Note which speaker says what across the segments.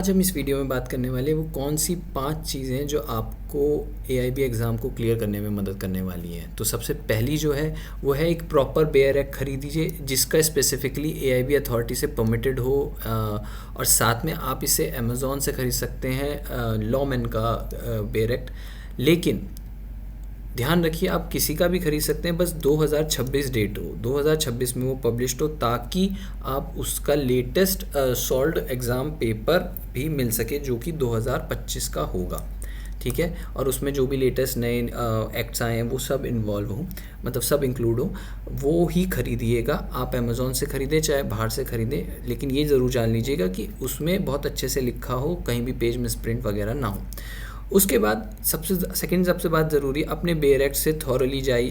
Speaker 1: आज हम इस वीडियो में बात करने वाले वो कौन सी 5 चीज़ें हैं जो आपको एआईबी एग्ज़ाम को क्लियर करने में मदद करने वाली हैं। तो सबसे पहली जो है वो है एक प्रॉपर बेयर एक्ट खरीदीजिए जिसका स्पेसिफिकली एआईबी अथॉरिटी से परमिटेड हो, और साथ में आप इसे अमेज़ॉन से ख़रीद सकते हैं, लॉमैन का बेयर एक्ट। लेकिन ध्यान रखिए आप किसी का भी खरीद सकते हैं, बस 2026 डेट हो, 2026 में वो पब्लिश्ड हो, ताकि आप उसका लेटेस्ट सॉल्व्ड एग्ज़ाम पेपर भी मिल सके जो कि 2025 का होगा। ठीक है, और उसमें जो भी लेटेस्ट नए एक्ट्स आए हैं वो सब इन्वॉल्व हो, मतलब सब इंक्लूड हो, वो ही खरीदिएगा। आप अमेज़ॉन से ख़रीदें चाहे बाहर से ख़रीदें, लेकिन ये ज़रूर जान लीजिएगा कि उसमें बहुत अच्छे से लिखा हो, कहीं भी पेज मिसप्रिंट वगैरह ना हो। उसके बाद सबसे बात ज़रूरी, अपने बेयर एक्ट से थॉरली जाइए,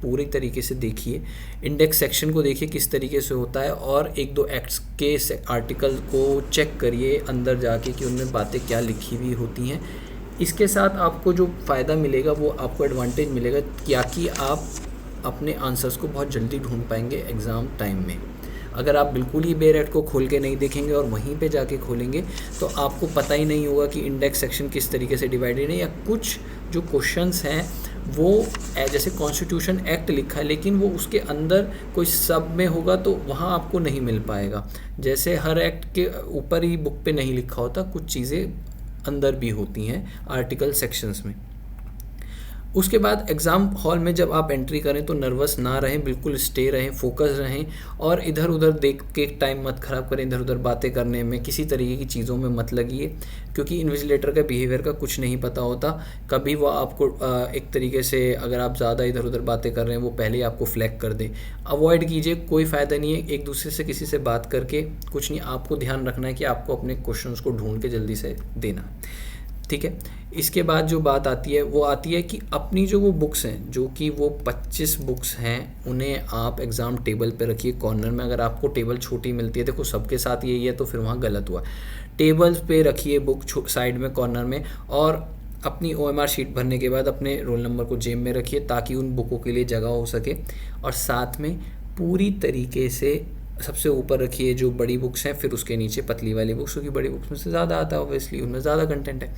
Speaker 1: पूरी तरीके से देखिए, इंडेक्स सेक्शन को देखिए किस तरीके से होता है, और एक दो एक्ट्स के आर्टिकल को चेक करिए अंदर जाके कि उनमें बातें क्या लिखी हुई होती हैं। इसके साथ आपको जो फ़ायदा मिलेगा वो आपको एडवांटेज मिलेगा, क्या कि आप अपने आंसर्स को बहुत जल्दी ढूंढ पाएंगे एग्ज़ाम टाइम में। अगर आप बिल्कुल ही बेयर एक्ट को खोल के नहीं देखेंगे और वहीं पे जाके खोलेंगे तो आपको पता ही नहीं होगा कि इंडेक्स सेक्शन किस तरीके से डिवाइडेड है, या कुछ जो क्वेश्चंस हैं वो जैसे कॉन्स्टिट्यूशन एक्ट लिखा है लेकिन वो उसके अंदर कोई सब में होगा तो वहाँ आपको नहीं मिल पाएगा। जैसे हर एक्ट के ऊपर ही बुक पे नहीं लिखा होता, कुछ चीज़ें अंदर भी होती हैं आर्टिकल सेक्शंस में। उसके बाद एग्ज़ाम हॉल में जब आप एंट्री करें तो नर्वस ना रहें, बिल्कुल स्टे रहें, फोकस रहें, और इधर उधर देख के टाइम मत ख़राब करें। इधर उधर बातें करने में, किसी तरीके की चीज़ों में मत लगिए, क्योंकि इन्विजिलेटर का बिहेवियर का कुछ नहीं पता होता। कभी वो आपको एक तरीके से, अगर आप ज़्यादा इधर उधर बातें कर रहे हैं, वो पहले ही आपको फ्लैग कर दें। अवॉइड कीजिए, कोई फ़ायदा नहीं है एक दूसरे से किसी से बात करके, कुछ नहीं। आपको ध्यान रखना है कि आपको अपने क्वेश्चंस को ढूंढ के जल्दी से देना। ठीक है, इसके बाद जो बात आती है वो आती है कि अपनी जो वो बुक्स हैं, जो कि वो 25 बुक्स हैं, उन्हें आप एग्ज़ाम टेबल पे रखिए कॉर्नर में। अगर आपको टेबल छोटी मिलती है, देखो सबके साथ यही है तो फिर वहाँ गलत हुआ। टेबल्स पे रखिए बुक साइड में कॉर्नर में, और अपनी OMR शीट भरने के बाद अपने रोल नंबर को जेब में रखिए ताकि उन बुकों के लिए जगह हो सके। और साथ में पूरी तरीके से सबसे ऊपर रखिए जो बड़ी बुक्स हैं, फिर उसके नीचे पतली वाली बुक्स, क्योंकि बड़ी बुक्स में से ज़्यादा आता है, ऑब्वियसली उनमें ज़्यादा कंटेंट है।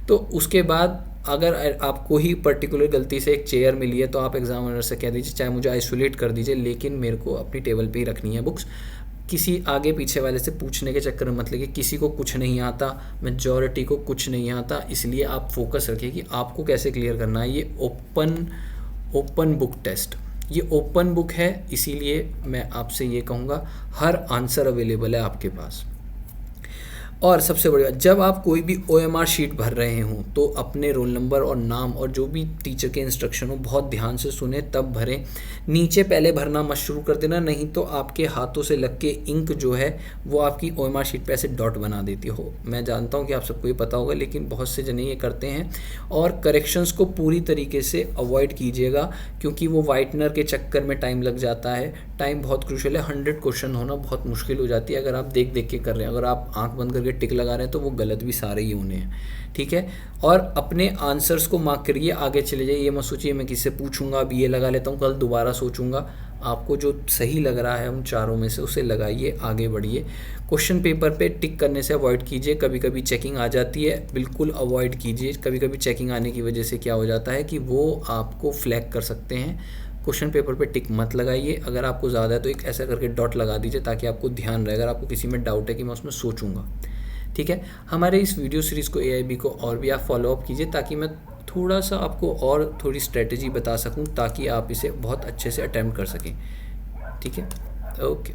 Speaker 1: तो उसके बाद अगर आपको ही पर्टिकुलर गलती से एक चेयर मिली है तो आप एग्जामिनर से कह दीजिए चाहे मुझे आइसोलेट कर दीजिए, लेकिन मेरे को अपनी टेबल पे ही रखनी है बुक्स। किसी आगे पीछे वाले से पूछने के चक्कर में मत लगिए, किसी को कुछ नहीं आता, मेजॉरिटी को कुछ नहीं आता, इसलिए आप फोकस रखिए कि आपको कैसे क्लियर करना है। ये ओपन बुक टेस्ट, ये ओपन बुक है, इसीलिए मैं आपसे ये कहूँगा हर आंसर अवेलेबल है आपके पास। और सबसे बड़ी बात, जब आप कोई भी OMR शीट भर रहे हों तो अपने रोल नंबर और नाम और जो भी टीचर के इंस्ट्रक्शन हो बहुत ध्यान से सुने तब भरें। नीचे पहले भरना मत शुरू कर देना, नहीं तो आपके हाथों से लग के इंक जो है वो आपकी OMR शीट पे ऐसे डॉट बना देती हो। मैं जानता हूँ कि आप सबको ये पता होगा, लेकिन बहुत से जने ये करते हैं। और करेक्शंस को पूरी तरीके से अवॉइड कीजिएगा, क्योंकि वो वाइटनर के चक्कर में टाइम लग जाता है। टाइम बहुत क्रूशियल है, 100 क्वेश्चन होना बहुत मुश्किल हो जाती है अगर आप देख देख के कर रहे हैं। अगर आप आंख बंद करके टिक लगा रहे हैं तो वो गलत भी सारे ही होने हैं। ठीक है, और अपने आंसर्स को मार्क करिए, आगे चले जाइए। ये मत सोचिए मैं किससे पूछूंगा, अब ये लगा लेता हूँ, कल दोबारा सोचूंगा। आपको जो सही लग रहा है उन चारों में से उसे लगाइए, आगे बढ़िए। क्वेश्चन पेपर पे टिक करने से अवॉइड कीजिए, कभी कभी चेकिंग आ जाती है, बिल्कुल अवॉइड कीजिए। कभी कभी चेकिंग आने की वजह से क्या हो जाता है कि वो आपको फ्लैग कर सकते हैं। क्वेश्चन पेपर पे टिक मत लगाइए, अगर आपको ज़्यादा है तो एक ऐसा करके डॉट लगा दीजिए ताकि आपको ध्यान रहे, अगर आपको किसी में डाउट है कि मैं उसमें सोचूंगा। ठीक है, हमारे इस वीडियो सीरीज़ को AIB को और भी आप फॉलोअप कीजिए ताकि मैं थोड़ा सा आपको और थोड़ी स्ट्रेटजी बता सकूं ताकि आप इसे बहुत अच्छे से अटेम्प्ट कर सकें। ठीक है, ओके।